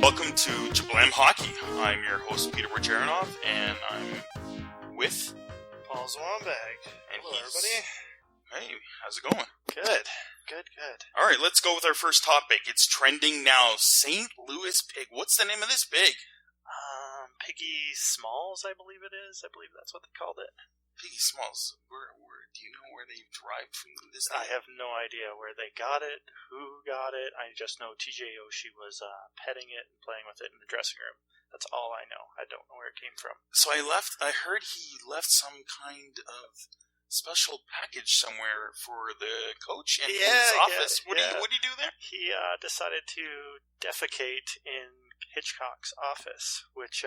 Welcome to Jablam Hockey. I'm your host, Peter Bergeronov, and I'm with Paul Zwombag. Hello, everybody. Hey, how's it going? Good. All right, let's go with our first topic. It's trending now. St. Louis Pig. What's the name of this pig? Piggy Smalls, I believe it is. I believe that's what they called it. Piggy Smalls. Where do you know where they derived from this name? I have no idea where they got it, who got it. I just know TJ Oshie was petting it and playing with it in the dressing room. That's all I know. I don't know where it came from. So I heard he left some kind of special package somewhere for the coach in his office. What did he do there? He decided to defecate in Hitchcock's office, which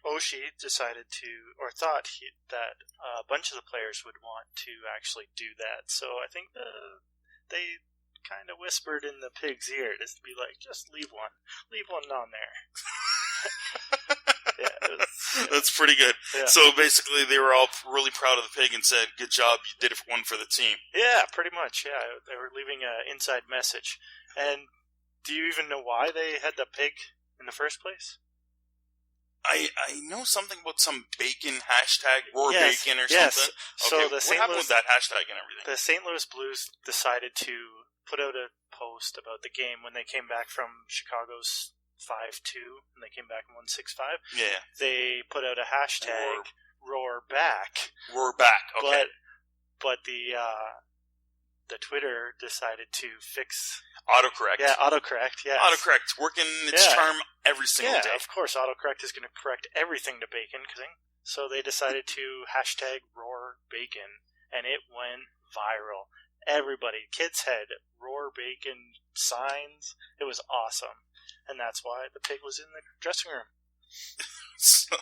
Oshie decided to, or thought that a bunch of the players would want to actually do that. So I think they kind of whispered in the pig's ear just to be like, just leave one on there. That's pretty good. Yeah. So basically, they were all really proud of the pig and said, "Good job, you did one for the team." Yeah, pretty much. Yeah, they were leaving an inside message. And do you even know why they had the pig in the first place? I know something about some bacon hashtag, roar bacon or something. So okay, what happened with that hashtag and everything? The St. Louis Blues decided to put out a post about the game when they came back from Chicago's 5-2, and they came back in 1-6-5. Yeah. They put out a hashtag, roar back. Roar back, okay. But the Twitter decided to fix... Autocorrect. Yeah, autocorrect, yes. Autocorrect, working its charm every single day. Yeah, of course, autocorrect is going to correct everything to bacon. So they decided to hashtag roar bacon, and it went viral. Everybody, kids had roar bacon signs. It was awesome. And that's why the pig was in the dressing room. So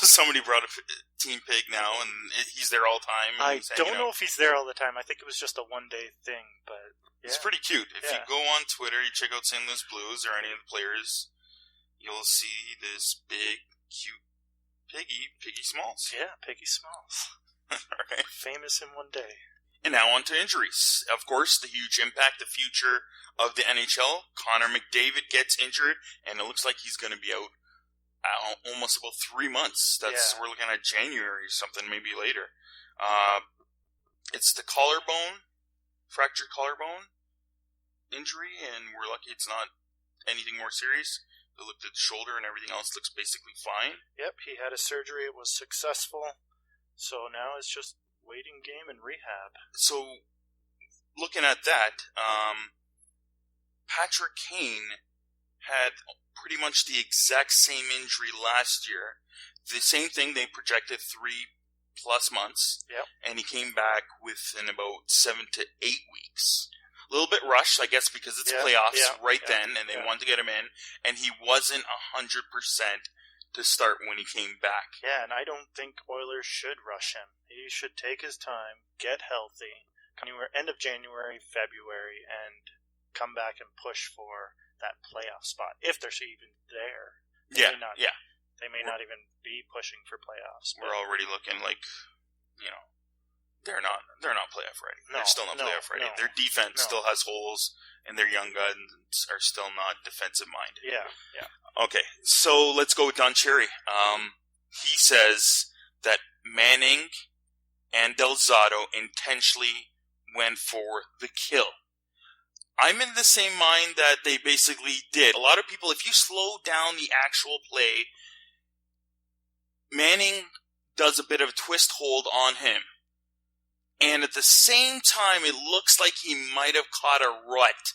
somebody brought a team pig now, and he's there all the time. I don't know if he's there all the time. I think it was just a one-day thing, but yeah. It's pretty cute. If you go on Twitter, you check out St. Louis Blues or any of the players, you'll see this big, cute Piggy Smalls. Yeah, Piggy Smalls. All right. Famous in one day. And now on to injuries. Of course, the huge impact, the future of the NHL. Connor Mcdavid gets injured, and it looks like he's going to be out almost about 3 months. We're looking at January or something, maybe later. It's the fractured collarbone injury, and we're lucky it's not anything more serious. They looked at the shoulder, and everything else looks basically fine. Yep, he had a surgery. It was successful. So now it's just waiting game and rehab. So, looking at that, Patrick Kane had pretty much the exact same injury last year. The same thing, they projected 3+ months. Yep. And he came back within about 7 to 8 weeks. A little bit rushed, I guess, because it's playoffs then, and they wanted to get him in. And he wasn't 100% to start when he came back. Yeah, and I don't think Oilers should rush him. He should take his time, get healthy, end of January, February, and come back and push for that playoff spot, if they're even there. They may not even be pushing for playoffs. We're already looking like, they're not playoff ready. No, they're still not playoff ready. Their defense still has holes, and their young guns are still not defensive minded. Yeah. Okay, so let's go with Don Cherry. He says that Manning and Del Zotto intentionally went for the kill. I'm in the same mind that they basically did. A lot of people, if you slow down the actual play, Manning does a bit of a twist hold on him. And at the same time, it looks like he might have caught a rut.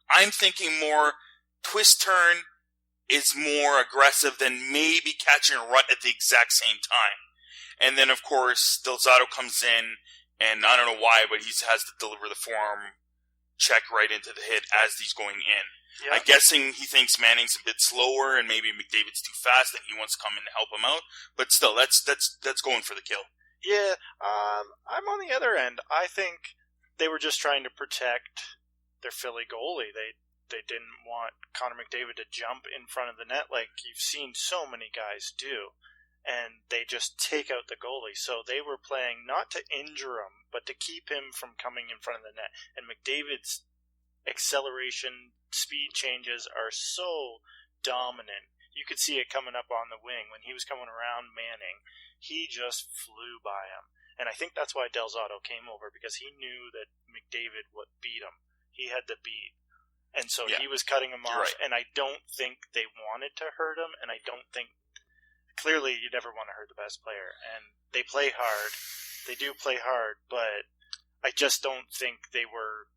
I'm thinking more twist turn is more aggressive than maybe catching a rut at the exact same time. And then, of course, Del Zotto comes in, and I don't know why, but he has to deliver the forearm check right into the hit as he's going in. Yep. I'm guessing he thinks Manning's a bit slower and maybe McDavid's too fast and he wants to come in to help him out. But still, that's going for the kill. Yeah, I'm on the other end. I think they were just trying to protect their Philly goalie. They didn't want Connor Mcdavid to jump in front of the net like you've seen so many guys do. And they just take out the goalie. So they were playing not to injure him, but to keep him from coming in front of the net. And McDavid's acceleration, speed changes are so dominant. You could see it coming up on the wing. When he was coming around Manning, he just flew by him. And I think that's why Del Zotto came over, because he knew that McDavid would beat him. He had the beat. And so he was cutting him off, right. and I don't think they wanted to hurt him, and I don't think... Clearly, you never want to hurt the best player, and they play hard. They do play hard, but I just don't think they were...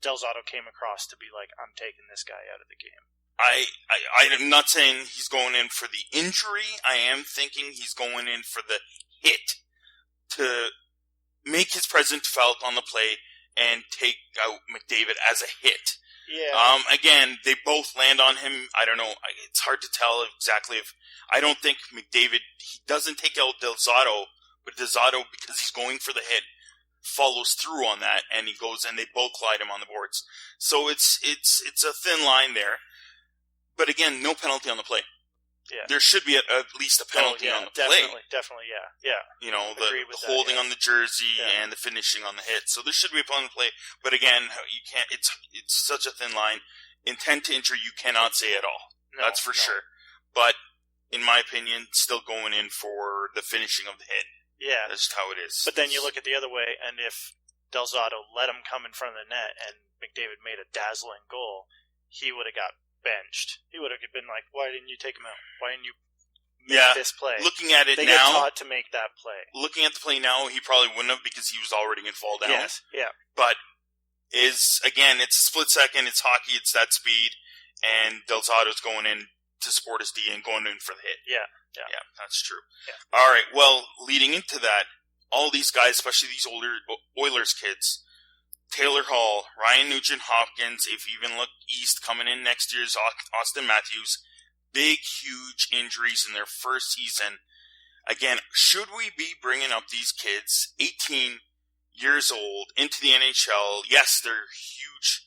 Del Zotto came across to be like, I'm taking this guy out of the game. I'm not saying he's going in for the injury. I am thinking he's going in for the hit to make his presence felt on the play and take out McDavid as a hit. Yeah. Again, they both land on him. I don't know. It's hard to tell exactly if... I don't think McDavid... He doesn't take out Del Zotto, but Del Zotto, because he's going for the hit, follows through on that, and he goes, and they both collide him on the boards. So it's a thin line there. But again, no penalty on the play. Yeah. There should be at least a penalty on the play. Definitely, yeah. You know, the holding on the jersey and the finishing on the hit. So there should be a penalty on the play. But again, you can't. It's such a thin line. Intent to injure, you cannot say at all. That's for sure. But in my opinion, still going in for the finishing of the hit. Yeah, that's how it is. But then you look at the other way, and if Del Zotto let him come in front of the net, and McDavid made a dazzling goal, he would have got benched. He would have been like, why didn't you take him out? Why didn't you make this play? Looking at it they now... They get taught to make that play. Looking at the play now, he probably wouldn't have, because he was already going to fall down. Yes, yeah. But, again, it's a split second, it's hockey, it's that speed, and Del Zotto's going in to support his D and going in for the hit. Yeah, that's true. Yeah. All right, well, leading into that, all these guys, especially these older Oilers kids, Taylor Hall, Ryan Nugent-Hopkins, if you even look east, coming in next year's Austin Matthews, big, huge injuries in their first season. Again, should we be bringing up these kids, 18 years old, into the NHL? Yes, they're huge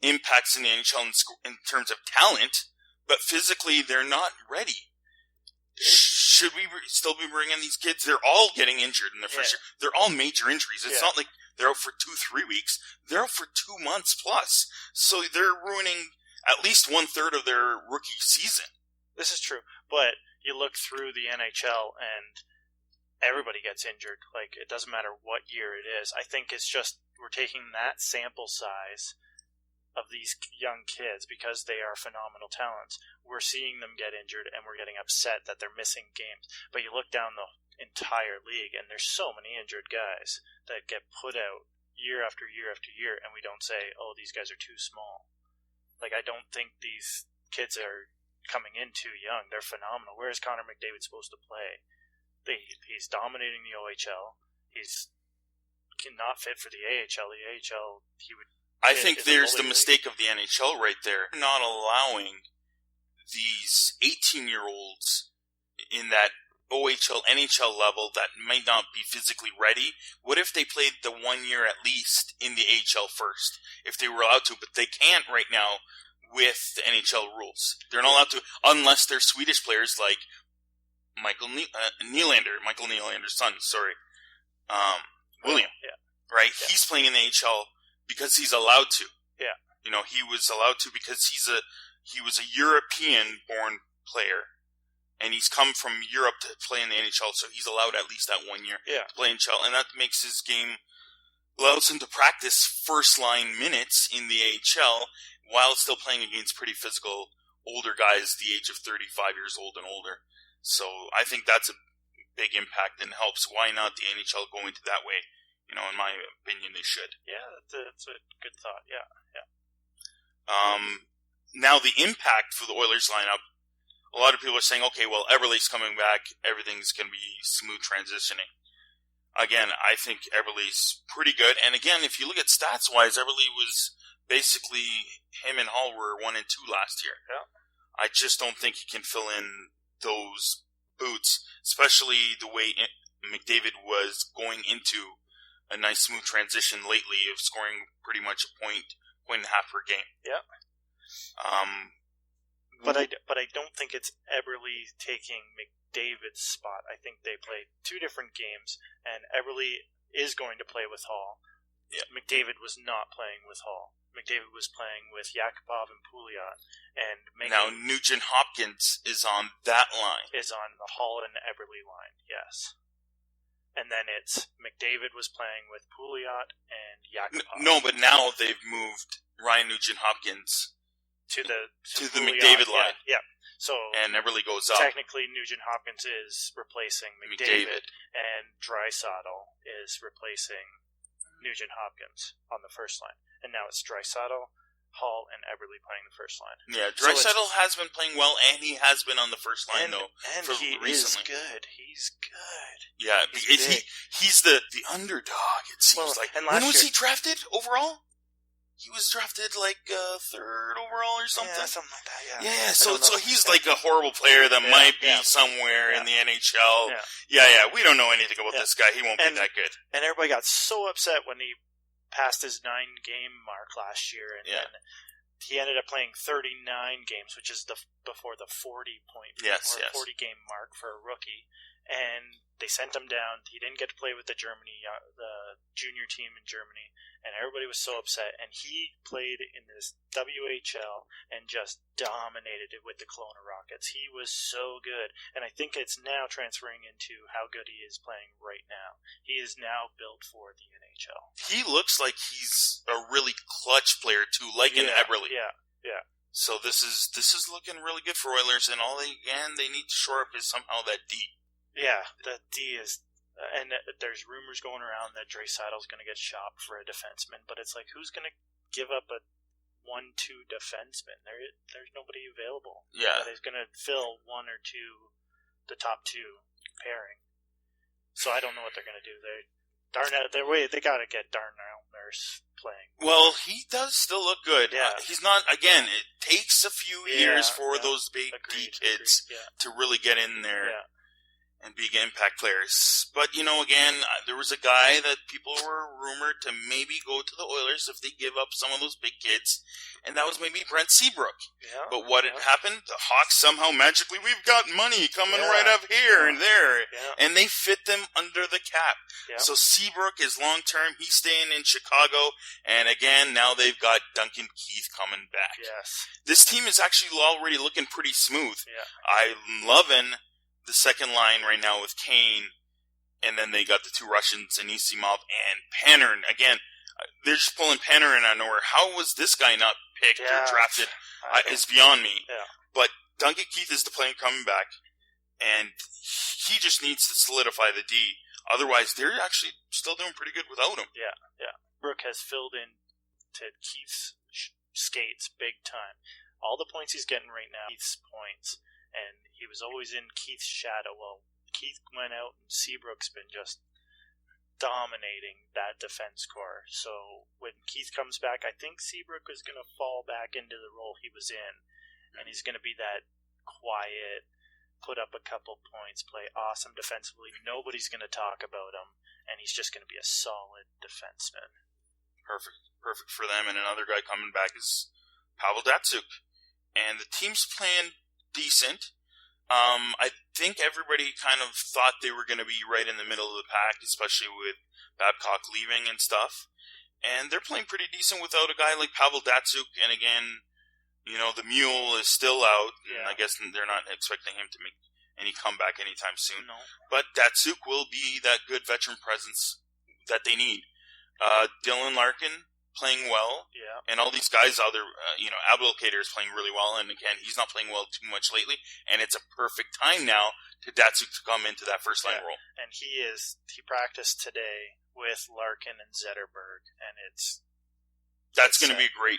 impacts in the NHL in terms of talent, but physically they're not ready. Should we still be bringing these kids? They're all getting injured in their first year. They're all major injuries. It's not like they're out for 2-3 weeks. They're out for 2 months plus. So they're ruining at least 1/3 of their rookie season. This is true. But you look through the NHL and everybody gets injured. Like, it doesn't matter what year it is. I think it's just we're taking that sample size of these young kids because they are phenomenal talents. We're seeing them get injured and we're getting upset that they're missing games. But you look down the entire league and there's so many injured guys that get put out year after year after year, and we don't say, oh, these guys are too small. Like, I don't think these kids are coming in too young. They're phenomenal. Where is Connor Mcdavid supposed to play? He's dominating the OHL. He's not fit for the AHL. The AHL, he would... I think there's the mistake of the NHL right there. Not allowing these 18-year-olds in that OHL, NHL level that might not be physically ready. What if they played the 1 year at least in the AHL first? If they were allowed to, but they can't right now with the NHL rules. They're not allowed to, unless they're Swedish players like Michael Nylander's son, William. Right? Yeah. He's playing in the AHL because he's allowed to. Yeah. You know, he was allowed to because he was a European-born player, and he's come from Europe to play in the NHL, so he's allowed at least that 1 year to play in NHL, and that makes his game, allows him to practice first-line minutes in the AHL while still playing against pretty physical older guys the age of 35 years old and older. So I think that's a big impact and helps. Why not the NHL go into that way? You know, in my opinion, they should. Yeah, that's a good thought. Yeah. Now the impact for the Oilers lineup, a lot of people are saying, okay, well, Eberle's coming back, everything's going to be smooth transitioning. Again, I think Eberle's pretty good. And again, if you look at stats-wise, Eberle was basically, him and Hall were 1 and 2 last year. Yeah. I just don't think he can fill in those boots, especially the way McDavid was going into a nice smooth transition lately of scoring pretty much a point and a half per game. Yeah. But I don't think it's Eberle taking McDavid's spot. I think they played 2 different games, and Eberle is going to play with Hall. Yeah. McDavid was not playing with Hall. McDavid was playing with Yakupov and Pouliot, and now Nugent Hopkins is on that line. Is on the Hall and Eberle line, yes. And then it's McDavid was playing with Pouliot and Yakupov. No, but now they've moved Ryan Nugent Hopkins to the McDavid line. Yeah. So and Eberle goes up. Technically, Nugent Hopkins is replacing McDavid. And Draisaitl is replacing Nugent Hopkins on the first line. And now it's Draisaitl, Hall, and Eberle playing the first line. Yeah, Draisaitl has been playing well, and he has been on the first line, though. And he recently. Is good. He's good. Yeah, he's the underdog, it seems like. And when was he drafted overall? He was drafted like third overall or something. Yeah, something like that, yeah. Yeah, so he's like a horrible player that might be somewhere in the NHL. Yeah, we don't know anything about this guy. He won't be that good. And everybody got so upset when he passed his 9-game mark last year, and then he ended up playing 39 games, which is before the 40-game mark for a rookie. And they sent him down. He didn't get to play with the junior team in Germany, and everybody was so upset. And he played in this WHL and just dominated it with the Kelowna Rockets. He was so good, and I think it's now transferring into how good he is playing right now. He is now built for the NHL. He looks like he's a really clutch player too, like in Eberle. Yeah. So this is looking really good for Oilers, and all they need to shore up is somehow that D. Yeah, the D is, and there's rumors going around that Draisaitl's going to get shopped for a defenseman, but it's like, who's going to give up a 1-2 defenseman? There's nobody available. Yeah, that is going to fill one or two, the top two pairing. So I don't know what they're going to do. They got to get Darnell Nurse playing. Well, he does still look good. Yeah, he's not. Again, it takes a few years for those big D kids to really get in there. Yeah. And be impact players. But, again, there was a guy that people were rumored to maybe go to the Oilers if they give up some of those big kids, and that was maybe Brent Seabrook. Yeah, but what had happened? The Hawks somehow magically, we've got money coming right up here and there, and they fit them under the cap. Yeah. So Seabrook is long-term. He's staying in Chicago, and again, now they've got Duncan Keith coming back. Yes. This team is actually already looking pretty smooth. Yeah. I'm loving the second line right now with Kane, and then they got the two Russians, Anisimov and Panarin. Again, they're just pulling Panarin out of nowhere. How was this guy not picked or drafted? It's beyond me. Yeah. But Duncan Keith is the player coming back, and he just needs to solidify the D. Otherwise, they're actually still doing pretty good without him. Yeah. Brooke has filled in to Keith's skates big time. All the points he's getting right now, Keith's points. And he was always in Keith's shadow. Well, Keith went out, and Seabrook's been just dominating that defense core. So when Keith comes back, I think Seabrook is going to fall back into the role he was in, and he's going to be that quiet, put up a couple points, play awesome defensively. Nobody's going to talk about him, and he's just going to be a solid defenseman. Perfect for them. And another guy coming back is Pavel Datsyuk, and the team's playing decent. I think everybody kind of thought they were going to be right in the middle of the pack, especially with Babcock leaving and stuff. And they're playing pretty decent without a guy like Pavel Datsyuk. And again, the mule is still out. And I guess they're not expecting him to make any comeback anytime soon. No. But Datsyuk will be that good veteran presence that they need. Dylan Larkin playing well, and all these guys, Abdelkader is playing really well, and again, he's not playing well too much lately, and it's a perfect time now to Datsyuk to come into that first line role. And he practiced today with Larkin and Zetterberg, and that's going to be great.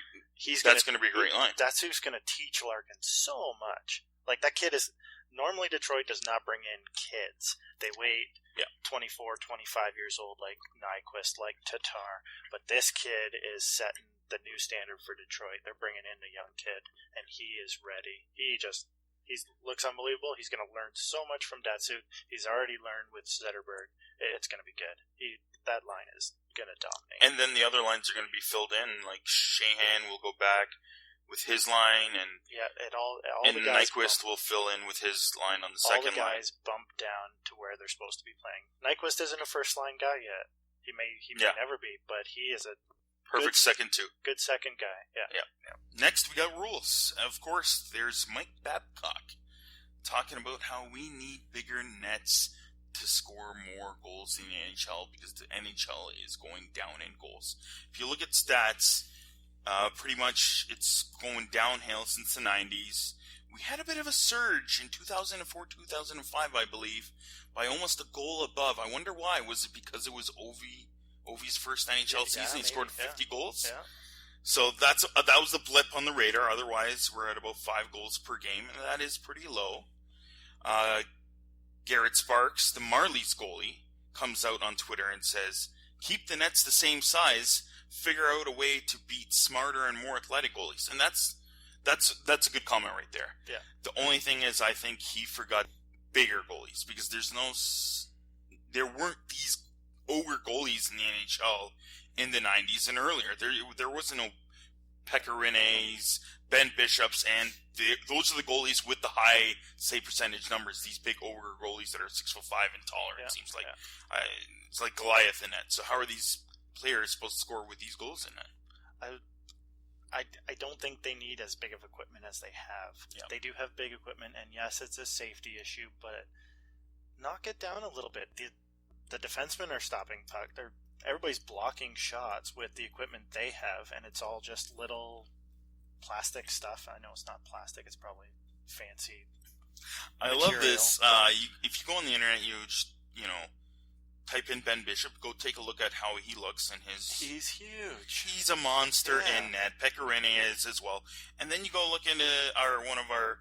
That's going to be a great line. Datsuk's going to teach Larkin so much. Like, that kid is... Normally, Detroit does not bring in kids. They wait 24, 25 years old like Nyquist, like Tatar. But this kid is setting the new standard for Detroit. They're bringing in a young kid, and he is ready. He looks unbelievable. He's going to learn so much from Datsyuk. He's already learned with Zetterberg. It's going to be good. That line is going to dominate. And then the other lines are going to be filled in. Like Sheahan will go back with his line, and all and the guys Nyquist will fill in with his line on the second line. All the guys bump down to where they're supposed to be playing. Nyquist isn't a first line guy yet. He may never be, but he is a Perfect second, too. Good second guy, yeah. Next, we got rules. Of course, there's Mike Babcock talking about how we need bigger nets to score more goals in the NHL because the NHL is going down in goals. If you look at stats, pretty much it's going downhill since the 90s. We had a bit of a surge in 2004, 2005, I believe, by almost a goal above. I wonder why. Was it because it was Ovi's first NHL season? He scored 50 goals? Yeah. So that was the blip on the radar. Otherwise, we're at about 5 goals per game, and that is pretty low. Garrett Sparks, the Marlies goalie, comes out on Twitter and says, keep the nets the same size, figure out a way to beat smarter and more athletic goalies. And that's a good comment right there. Yeah. The only thing is I think he forgot bigger goalies because there weren't these ogre goalies in the NHL in the 90s and earlier. There wasn't no Pecorines, Ben Bishops, and those are the goalies with the high save percentage numbers. These big ogre goalies that are 6'5" and taller. It seems like it's like Goliath in net. So how are these players supposed to score with these goals in net? I don't think they need as big of equipment as they have. Yeah. They do have big equipment, and yes, it's a safety issue, but knock it down a little bit. The defensemen are stopping puck. Everybody's blocking shots with the equipment they have, and it's all just little plastic stuff. I know it's not plastic; it's probably fancy. I love this. If you go on the internet, type in Ben Bishop, go take a look at how he looks and he's huge. He's a monster in net. Pecorine is as well. And then you go look into one of our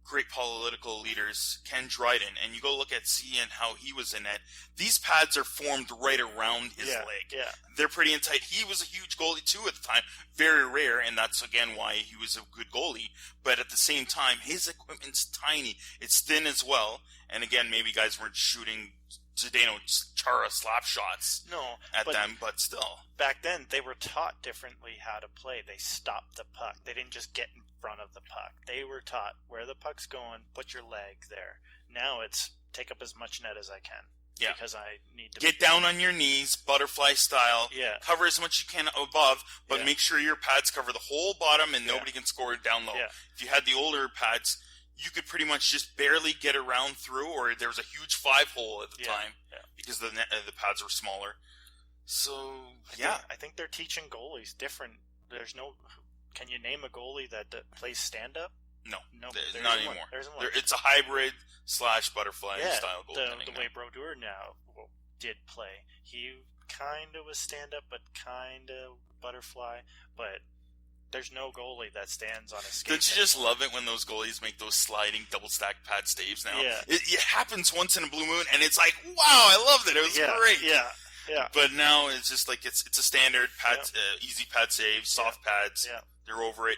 great political leaders, Ken Dryden, and you go look at seeing how he was in net. These pads are formed right around his leg. Yeah. They're pretty in tight. He was a huge goalie too at the time. Very rare, and that's again why he was a good goalie. But at the same time, his equipment's tiny. It's thin as well. And again, maybe guys weren't shooting Zdeno Chara slap shots at them, but still. Back then, they were taught differently how to play. They stopped the puck. They didn't just get in front of the puck. They were taught where the puck's going, put your leg there. Now it's take up as much net as I can. Yeah. Because I need to get down on your knees, butterfly style. Yeah. Cover as much as you can above, but make sure your pads cover the whole bottom and nobody can score it down low. Yeah. If you had the older pads, you could pretty much just barely get around through, or there was a huge 5-hole at the time because the pads were smaller. So, I think they're teaching goalies different. There's no. Can you name a goalie that plays stand-up? No, there not anymore. It's a hybrid / butterfly style goaltending. The way Brodeur now did play, he kind of was stand-up, but kind of butterfly, but. There's no goalie that stands on a skate. Don't you just love it when those goalies make those sliding double-stack pad staves now? Yeah. It happens once in a blue moon, and it's like, wow, I loved it. It was great. Yeah. But now it's just like it's a standard pad, easy pad save, soft pads. Yeah. They're over it.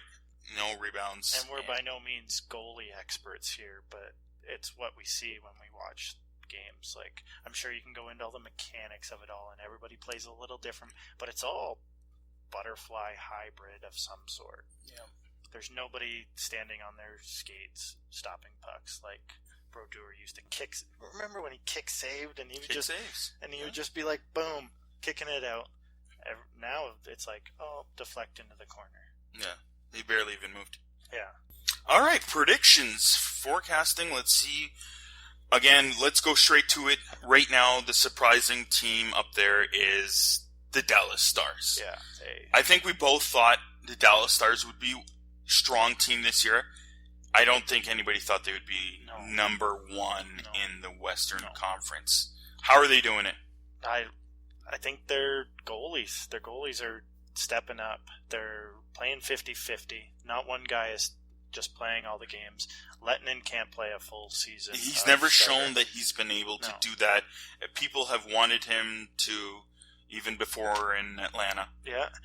No rebounds. And we're by no means goalie experts here, but it's what we see when we watch games. Like, I'm sure you can go into all the mechanics of it all, and everybody plays a little different, but it's all butterfly hybrid of some sort. Yeah. There's nobody standing on their skates stopping pucks like Brodeur used to kick. Remember when he kick saved and he would would just be like boom, kicking it out. Now it's like deflect into the corner. Yeah. He barely even moved. Yeah. All right, predictions, forecasting. Let's see. Again, let's go straight to it. Right now, the surprising team up there is the Dallas Stars. Yeah. I think we both thought the Dallas Stars would be a strong team this year. I don't think anybody thought they would be number one in the Western Conference. How are they doing it? I think their goalies are stepping up. They're playing 50-50. Not one guy is just playing all the games. Lettinen can't play a full season. He's never shown that he's been able to do that. People have wanted him to, even before in Atlanta,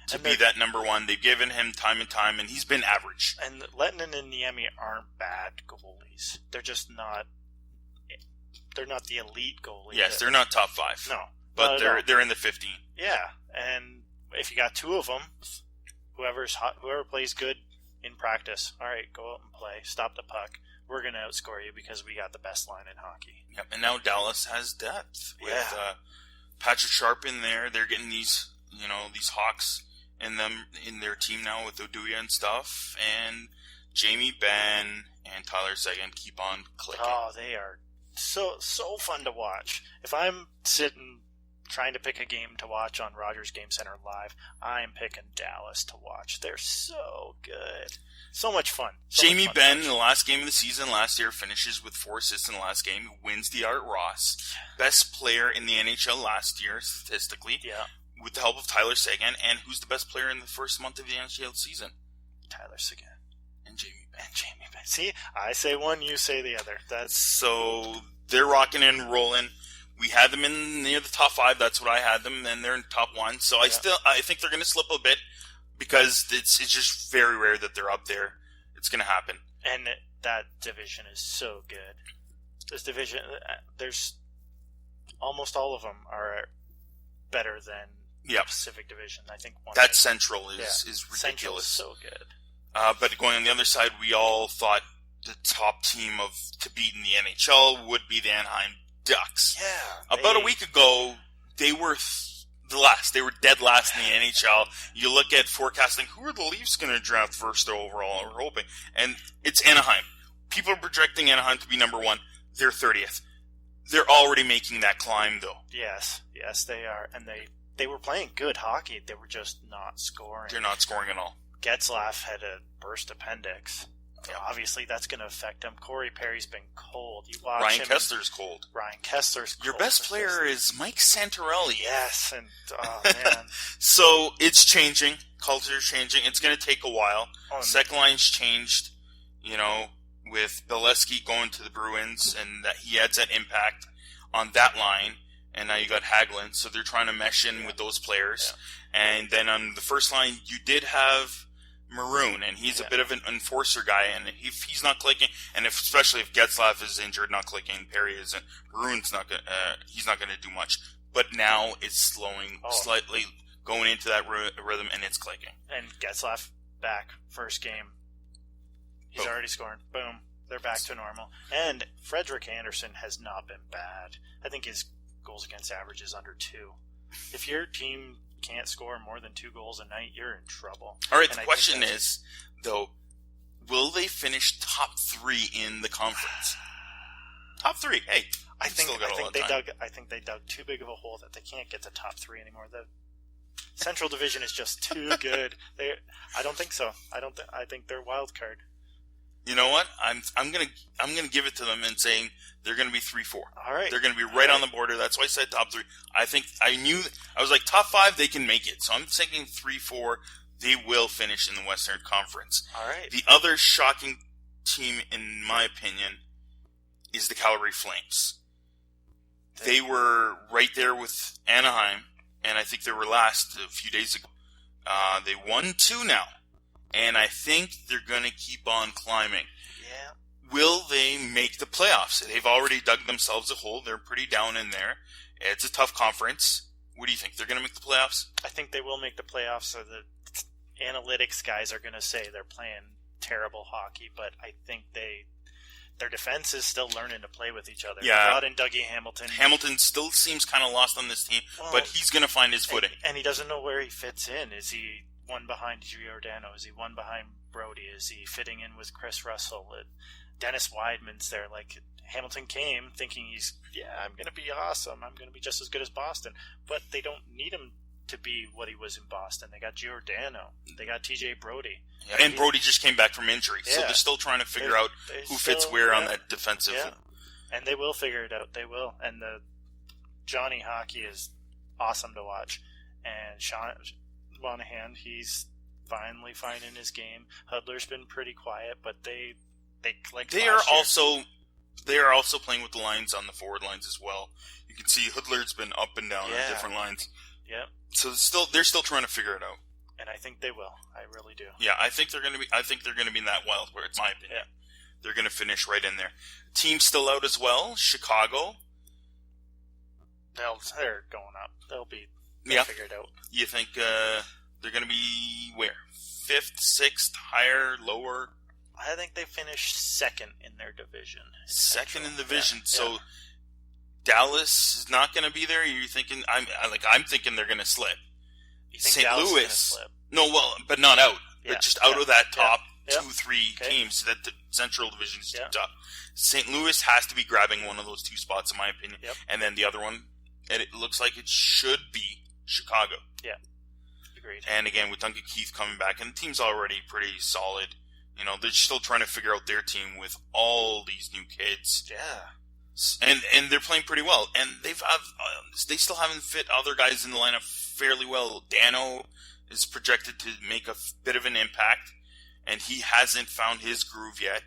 to be that number one. They've given him time and time, and he's been average. And Lettinen and Niemi aren't bad goalies. They're just not. They're not the elite goalies. Yes, they're not top 5. No, but they're in the 15. Yeah, and if you got 2 of them, whoever plays good in practice, all right, go out and play. Stop the puck. We're going to outscore you because we got the best line in hockey. Yep, and now Dallas has depth with Patrick Sharp in there. They're getting these Hawks in their team now with Oduya and stuff, and Jamie Benn and Tyler Seguin keep on clicking. Oh, they are so fun to watch. If I'm sitting trying to pick a game to watch on Rogers Game Center Live, I'm picking Dallas to watch. They're so good. So much fun. Jamie Benn, in the last game of the season last year, finishes with 4 assists in the last game, wins the Art Ross. Best player in the NHL last year, statistically, with the help of Tyler Seguin. And who's the best player in the first month of the NHL season? Tyler Seguin. And Jamie Benn. See, I say one, you say the other. So they're rocking and rolling. We had them in near the top 5. That's what I had them, and they're in top 1. So I think they're going to slip a bit because it's just very rare that they're up there. It's going to happen. And that division is so good. This division, there's almost all of them are better than the Pacific Division. I think that Central is ridiculous. Central is so good. But going on the other side, we all thought the top team to beat in the NHL would be the Anaheim Ducks. Yeah. About a week ago, they were the last. They were dead last in the NHL. You look at forecasting, who are the Leafs going to draft first overall? We're hoping. And it's Anaheim. People are projecting Anaheim to be number 1. They're 30th. They're already making that climb, though. Yes, they are. And they were playing good hockey. They were just not scoring. They're not scoring at all. Getzlaf had a burst appendix. Yeah. Obviously, that's going to affect him. Corey Perry's been cold. You watch Ryan him. Kessler's cold. Your best player is Mike Santorelli. Yes, and oh man. So it's changing. Culture's changing. It's going to take a while. Second line's changed. With Beleskey going to the Bruins, and that he adds that impact on that line. And now you got Hagelin, so they're trying to mesh in with those players. Yeah. And then on the first line, you did have Maroon, and he's a bit of an enforcer guy, and if he's not clicking, and especially if Getzlaf is injured, not clicking, Perry isn't, Maroon's not going. He's not going to do much. But now it's slowing slightly, going into that rhythm, and it's clicking. And Getzlaf back first game, he's already scoring. Boom, they're back to normal. And Frederick Anderson has not been bad. I think his goals against average is under 2. If your team can't score more than 2 goals a night, you're in trouble. All right, the question is, though, will they finish top 3 in the conference? Top 3. Hey, I think they dug too big of a hole that they can't get to top 3 anymore. The Central Division is just too good. I don't think so. I think they're wild card. You know what? I'm gonna give it to them and saying they're gonna be 3-4. All right, they're gonna be right on the border. That's why I said top 3. I was like top 5. They can make it. So I'm thinking 3-4. They will finish in the Western Conference. All right. The other shocking team, in my opinion, is the Calgary Flames. They were right there with Anaheim, and I think they were last a few days ago. They won 2 now. And I think they're going to keep on climbing. Yeah. Will they make the playoffs? They've already dug themselves a hole. They're pretty down in there. It's a tough conference. What do you think? They're going to make the playoffs? I think they will make the playoffs. So the analytics guys are going to say they're playing terrible hockey, but I think their defense is still learning to play with each other. Yeah. Brought in Dougie Hamilton. Hamilton still seems kind of lost on this team, but he's going to find his footing. And he doesn't know where he fits in. Is he one behind Giordano? Is he one behind Brody? Is he fitting in with Chris Russell? Dennis Weidman's there. Like, Hamilton came thinking I'm going to be awesome. I'm going to be just as good as Boston. But they don't need him to be what he was in Boston. They got Giordano. They got TJ Brody. Yeah, and Brody just came back from injury. So they're still trying to figure out who fits where on that defensive. Yeah. And they will figure it out. They will. And the Johnny Hockey is awesome to watch. And Sean Monahan, he's finally finding his game. Hudler's been pretty quiet, but they clicked. They are also playing with the lines on the forward lines as well. You can see Hudler's been up and down on different lines. Yeah. So they're still trying to figure it out. And I think they will. I really do. Yeah, I think they're going to be in that wild card. It's my opinion. Yeah. They're going to finish right in there. Team still out as well. Chicago. They're going up. They'll figure it out. You think they're going to be where? 5th, 6th, higher, lower? I think they finish 2nd in their division. Second in the division. Yeah. So Dallas is not going to be there. You're thinking I'm thinking they're going to slip. You think Dallas is going to slip? No, well, but not out. Yeah. But just out of that top Yeah. 2-3 teams, that the Central Division is too Yeah. tough. St. Louis has to be grabbing one of those two spots, in my opinion. Yep. And then the other one, and it looks like it should be Chicago. Yeah. Agreed. And again, with Duncan Keith coming back, and the team's already pretty solid. You know, they're still trying to figure out their team with all these new kids. Yeah. And they're playing pretty well. And they still haven't fit other guys in the lineup fairly well. Dano is projected to make a bit of an impact, and he hasn't found his groove yet.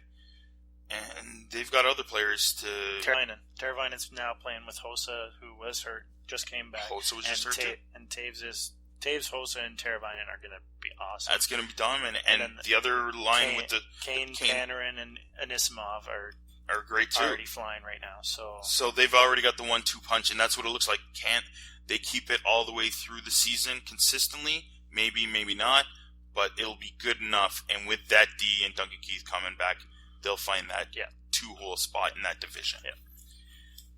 And they've got other players to... Teravainen's now playing with Hossa, who was hurt, just came back. Hossa was just hurt too. And Taves, Hossa, and Teravainen are going to be awesome. That's going to be dominant. And the other line with the... Kane, Panarin, and Anisimov are great too. Already flying right now. So they've already got the 1-2 punch, and that's what it looks like. Can't they keep it all the way through the season consistently? Maybe, maybe not. But it'll be good enough. And with that D and Duncan Keith coming back, they'll find that 2-hole spot in that division. Yeah.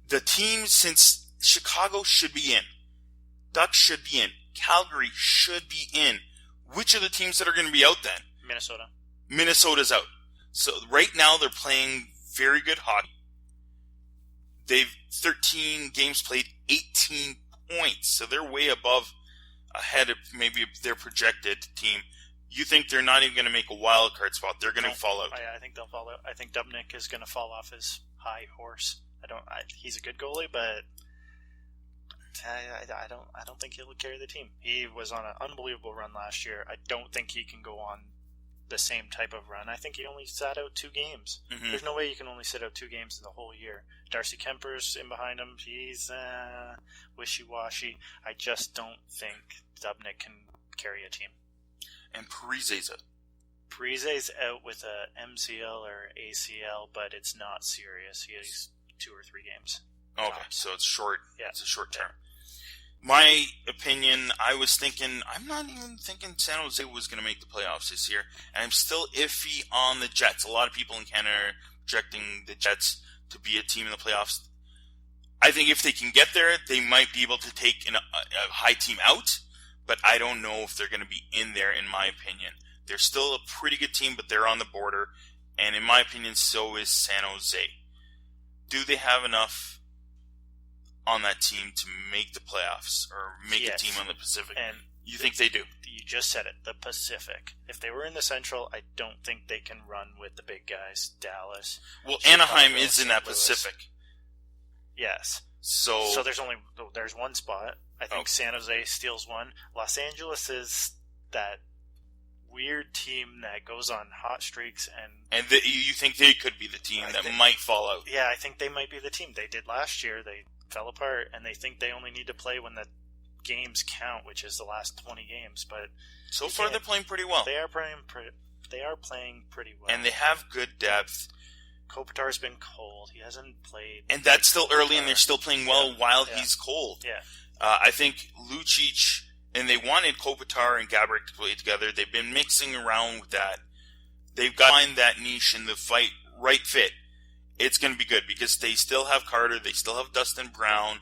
The teams, since Chicago should be in, Ducks should be in, Calgary should be in. Which are the teams that are going to be out then? Minnesota. Minnesota's out. So right now they're playing very good hockey. They've 13 games played, 18 points. So they're way ahead of maybe their projected team. You think they're not even going to make a wild card spot? They're going to fall out. I think they'll fall out. I think Dubnyk is going to fall off his high horse. He's a good goalie, but I don't think he'll carry the team. He was on an unbelievable run last year. I don't think he can go on the same type of run. I think he only sat out 2 games. Mm-hmm. There's no way you can only sit out 2 games in the whole year. Darcy Kemper's in behind him. He's wishy-washy. I just don't think Dubnyk can carry a team. And Parise's out. Parise's out with a MCL or ACL, but it's not serious. He has 2 or 3 games. Okay, so it's short. Yeah. It's a short term. My opinion, I'm not even thinking San Jose was going to make the playoffs this year, and I'm still iffy on the Jets. A lot of people in Canada are projecting the Jets to be a team in the playoffs. I think if they can get there, they might be able to take a high team out, but I don't know if they're going to be in there, in my opinion. They're still a pretty good team, but they're on the border, and in my opinion, so is San Jose. Do they have enough on that team to make the playoffs or make a team on the Pacific? And you think they do? You just said it, the Pacific. If they were in the Central, I don't think they can run with the big guys. Dallas. Well, Chicago, Anaheim is in that Pacific. Yes. So there's one spot. I think San Jose steals one. Los Angeles is that weird team that goes on hot streaks and you think they could be the team might fall out? Yeah, I think they might be the team. They did last year. They fell apart, and they think they only need to play when the games count, which is the last 20 games. But so far, they're playing pretty well. They are playing pretty well, and they have good depth. Kopitar's been cold. He hasn't played, and that's still early, and they're still playing well while he's cold. Yeah, I think Lucic, and they wanted Kopitar and Gaborik to play together. They've been mixing around with that. They've got to find that niche in the fight right fit. It's going to be good because they still have Carter. They still have Dustin Brown.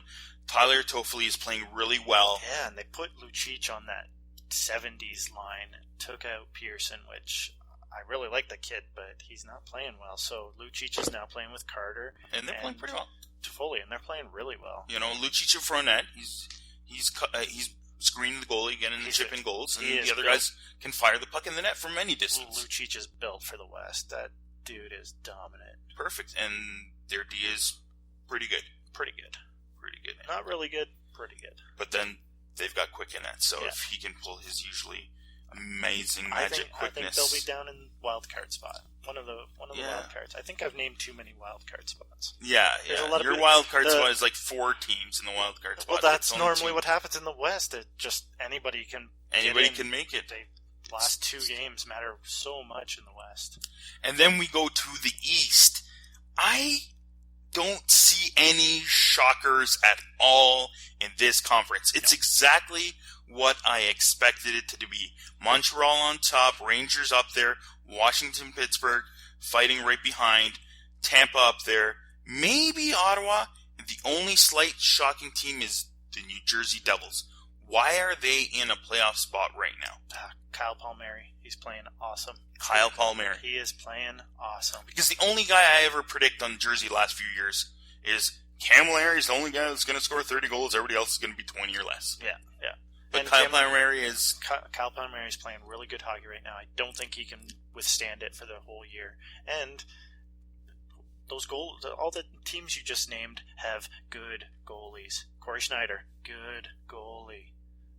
Tyler Toffoli is playing really well. Yeah, and they put Lucic on that 70s line. Took out Pearson, which I really like the kid, but he's not playing well. So Lucic is now playing with Carter. And they're playing pretty well. Toffoli, and they're playing really well. You know, Lucic and Fournette, he's screening the goalie, getting the chip in goals, and the other guys can fire the puck in the net from any distance. Lucic is built for the West. That dude is dominant. Perfect. And their D is pretty good. Pretty good. Pretty good. Not really good, pretty good. But then they've got quick in it, so if he can pull his usually amazing magic quickness. I think they'll be down in wild card spot. One of the wild cards. I think I've named too many wild card spots. Yeah. Your wild card spot is like 4 teams in the wild card spot. Well, that's normally what happens in the West. It just anybody can make it. The last 2 games matter so much in the West. And then we go to the East. I don't see any shockers at all in this conference. It's exactly what I expected it to be. Montreal on top, Rangers up there, Washington, Pittsburgh fighting right behind, Tampa up there, maybe Ottawa. The only slight shocking team is the New Jersey Devils. Why are they in a playoff spot right now? Kyle Palmieri. He's playing awesome. Kyle Palmieri. He is playing awesome. Because the only guy I ever predict on jersey last few years is Cam Larry is the only guy that's going to score 30 goals. Everybody else is going to be 20 or less. Yeah. But Kyle Palmieri is playing really good hockey right now. I don't think he can withstand it for the whole year. And those goals, all the teams you just named have good goalies. Corey Schneider, good goalie.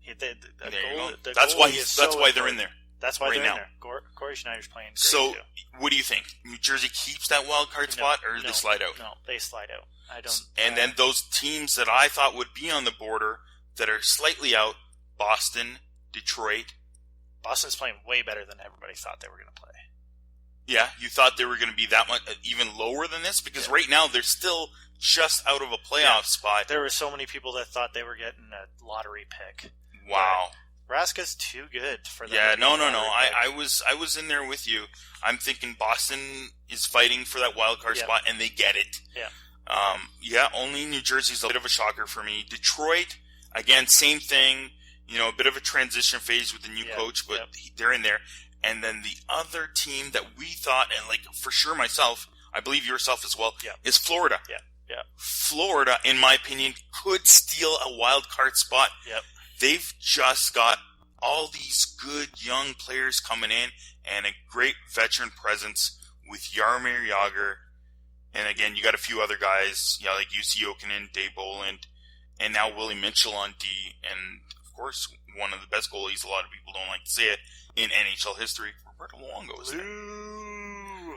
That's why they're in there. That's why right they're now. in there. Corey Schneider's playing great So, too. What do you think? New Jersey keeps that wild card spot, or do they slide out? No, they slide out. Then those teams that I thought would be on the border that are slightly out: Boston, Detroit. Boston's playing way better than everybody thought they were going to play. Yeah, you thought they were going to be that much even lower than this? Because right now they're still just out of a playoff spot. There were so many people that thought they were getting a lottery pick. Wow. Raska's too good for them. Yeah, no. I was in there with you. I'm thinking Boston is fighting for that wild card spot, and they get it. Yeah. Only New Jersey's a bit of a shocker for me. Detroit, again, same thing. A bit of a transition phase with the new coach, but they're in there. And then the other team that we thought, and for sure myself, I believe yourself as well, is Florida. Yeah. Florida, in my opinion, could steal a wild card spot. Yep. They've just got all these good young players coming in and a great veteran presence with Jaromir Jagr. And again, you got a few other guys, like UC Jokinen, Dave Boland, and now Willie Mitchell on D. And, of course, one of the best goalies, a lot of people don't like to say it, in NHL history, Roberto Luongo is there.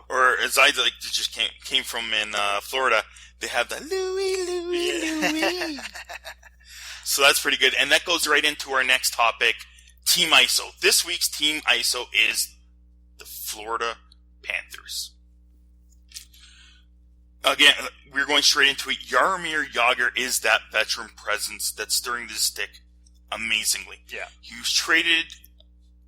Or as I just came from in Florida, they have the Louie. So that's pretty good. And that goes right into our next topic, Team ISO. This week's Team ISO is the Florida Panthers. Again, we're going straight into it. Jaromir Jagr is that veteran presence that's stirring the stick amazingly. Yeah. He was traded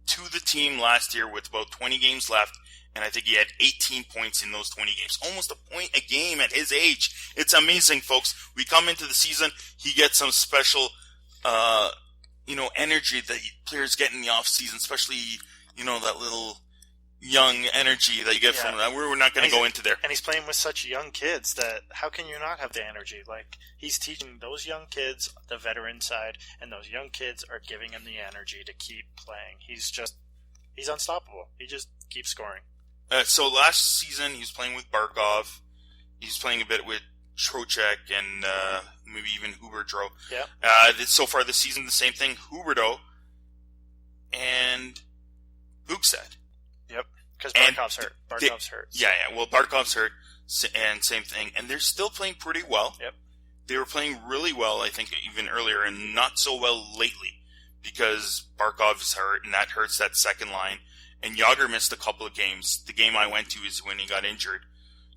to the team last year with about 20 games left, and I think he had 18 points in those 20 games. Almost a point a game at his age. It's amazing, folks. We come into the season, he gets some special, energy that players get in the offseason, especially, that little young energy that you get from that. We're not going to go into there. And he's playing with such young kids that how can you not have the energy? He's teaching those young kids the veteran side, and those young kids are giving him the energy to keep playing. He's unstoppable. He just keeps scoring. So last season he was playing with Barkov. He's playing a bit with Trocheck and maybe even Huberdeau. Yeah. So far this season, the same thing. Huberdeau and Bukestad. Yep. Because Barkov's hurt. Yeah. Well, Barkov's hurt, and same thing. And they're still playing pretty well. Yep. They were playing really well, I think, even earlier, and not so well lately because Barkov is hurt, and that hurts that second line. And Jagr missed a couple of games. The game I went to is when he got injured.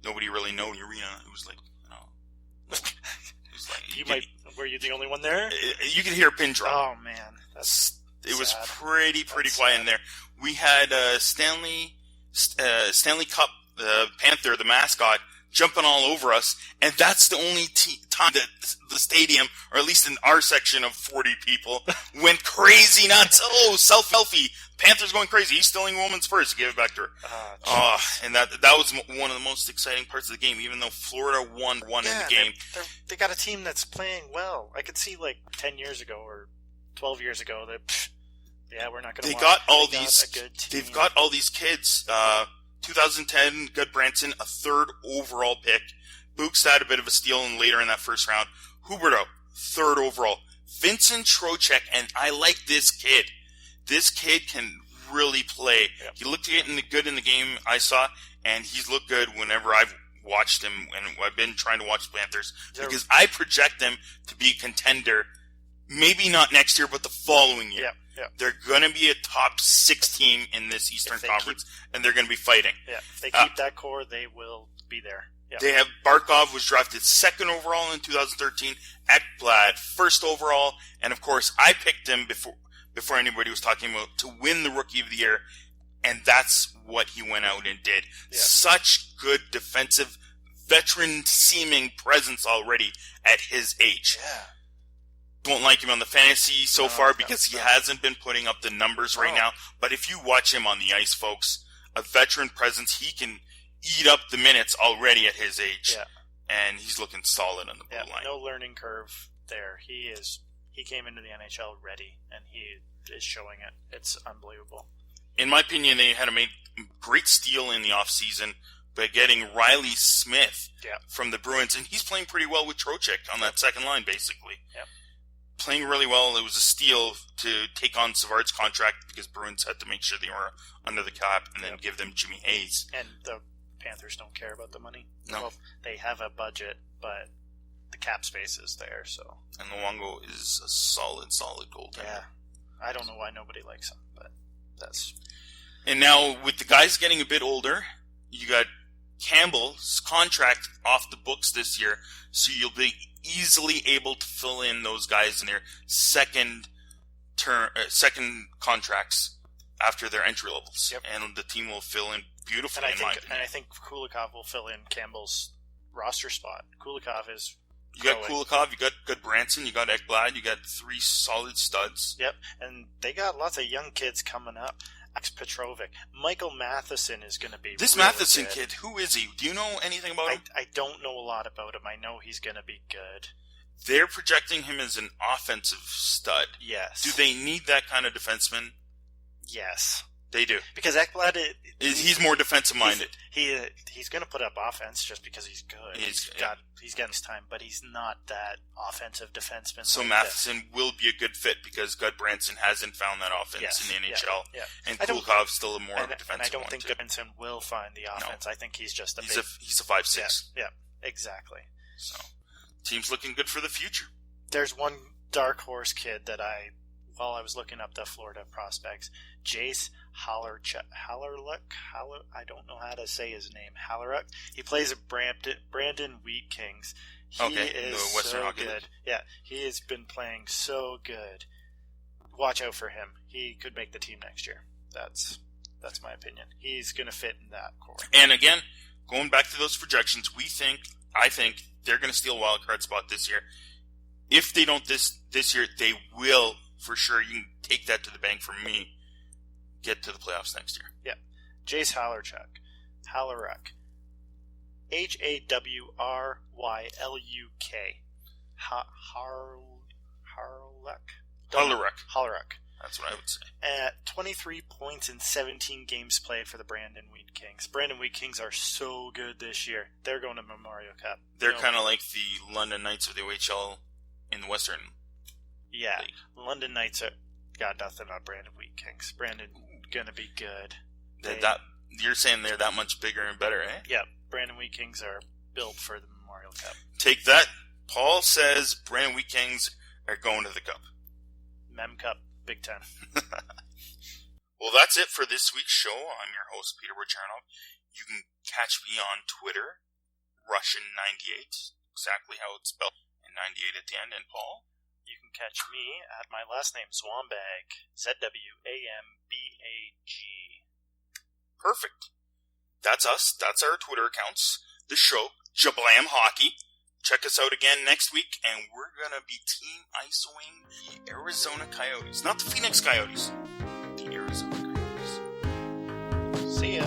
Nobody really knew in the arena. It was like, were you the only one there? You could hear a pin drop. Oh man, it was pretty quiet in there. We had Stanley Cup, the Panther, the mascot, jumping all over us, and that's the only time that the stadium, or at least in our section of 40 people, went crazy nuts. Oh, selfie. Panthers going crazy. He's stealing woman's purse. Give it back to her. And that was one of the most exciting parts of the game, even though Florida won in the game. They got a team that's playing well. I could see 10 years ago or 12 years ago that, we're not going to. They've got all these kids. 2010, Goodbranson, a third overall pick. Bukestad, a bit of a steal later in that first round. Huberdeau, third overall. Vincent Trocheck, and I like this kid. This kid can really play. Yep. He looked good in the game I saw, and he's looked good whenever I've watched him, and I've been trying to watch Panthers, because I project them to be a contender, maybe not next year, but the following year. Yep. They're going to be a top 6 team in this Eastern Conference, and they're going to be fighting. Yeah, if they keep that core, they will be there. Yep. They have Barkov was drafted 2nd overall in 2013, Ekblad 1st overall, and of course I picked him before anybody was talking about to win the Rookie of the Year, and that's what he went out and did. Yeah. Such good defensive, veteran-seeming presence already at his age. Yeah. don't like him on the fantasy so far because he hasn't been putting up the numbers right now. But if you watch him on the ice, folks, a veteran presence, he can eat up the minutes already at his age. Yeah. And he's looking solid on the blue line. No learning curve there. He came into the NHL ready, and he is showing it. It's unbelievable. In my opinion, they had made a great steal in the offseason by getting Riley Smith from the Bruins, and he's playing pretty well with Trocheck on that second line, basically. Yep. Playing really well. It was a steal to take on Savard's contract because Bruins had to make sure they were under the cap and then give them Jimmy Hayes. And the Panthers don't care about the money. No. Well, they have a budget, but the cap space is there, so. And Luongo is a solid goaltender. Yeah. I don't know why nobody likes him, but that's... And now, with the guys getting a bit older, you got Campbell's contract off the books this year, so you'll be easily able to fill in those guys in their second contracts after their entry levels. Yep. And the team will fill in beautifully, and I think Kulikov will fill in Campbell's roster spot. Kulikov is... You got Kulikov, you got Goodbranson, you got Ekblad, you got 3 solid studs. Yep, and they got lots of young kids coming up. Petrovic. Michael Matheson is going to be this really Matheson good. kid, who is he? Do you know anything about him? I don't know a lot about him. I know he's going to be good. They're projecting him as an offensive stud. Yes. Do they need that kind of defenseman? Yes. They do. Because Ekblad... He's more defensive-minded. He's going to put up offense just because he's good. He's getting his time, but he's not that offensive defenseman. So Matheson will be a good fit because Goodbranson hasn't found that offense in the NHL. Yeah. And Kulikov's still more of a defensive And I don't one think too. Goodbranson will find the offense. No. I think he's just he's a 5'6". Yeah, exactly. So, team's looking good for the future. There's one dark horse kid that while I was looking up the Florida prospects, Jace Hallerluck. I don't know how to say his name. Hallerluck. He plays at Brandon Wheat Kings. He is so Hockey good. League. Yeah, he has been playing so good. Watch out for him. He could make the team next year. That's my opinion. He's going to fit in that core. And again, going back to those projections, I think they're going to steal a wild card spot this year. If they don't this year, they will for sure. You can take that to the bank from me. Get to the playoffs next year. Yeah. Jace Hallerluck. Hallerluck. That's what I would say. At 23 points in 17 games played for the Brandon Wheat Kings. Brandon Wheat Kings are so good this year. They're going to Memorial Cup. They're kind of like the London Knights of the OHL in the Western League. London Knights got nothing on Brandon Wheat Kings. Brandon gonna be good. You're saying they're that much bigger and better, eh? Yeah, Brandon Wheat Kings are built for the Memorial Cup. Take that. Paul says Brandon Wheat Kings are going to the Cup. Mem Cup, Big Ten. Well, that's it for this week's show. I'm your host, Peter Wojcicki. You can catch me on Twitter, Russian98, exactly how it's spelled, and 98 at the end. And Paul? You can catch me at my last name, Zwambag, Zwambag. Perfect. That's us. That's our Twitter accounts. The show, Jablam Hockey. Check us out again next week, and we're going to be team ISOing the Arizona Coyotes. Not the Phoenix Coyotes. The Arizona Coyotes. See ya.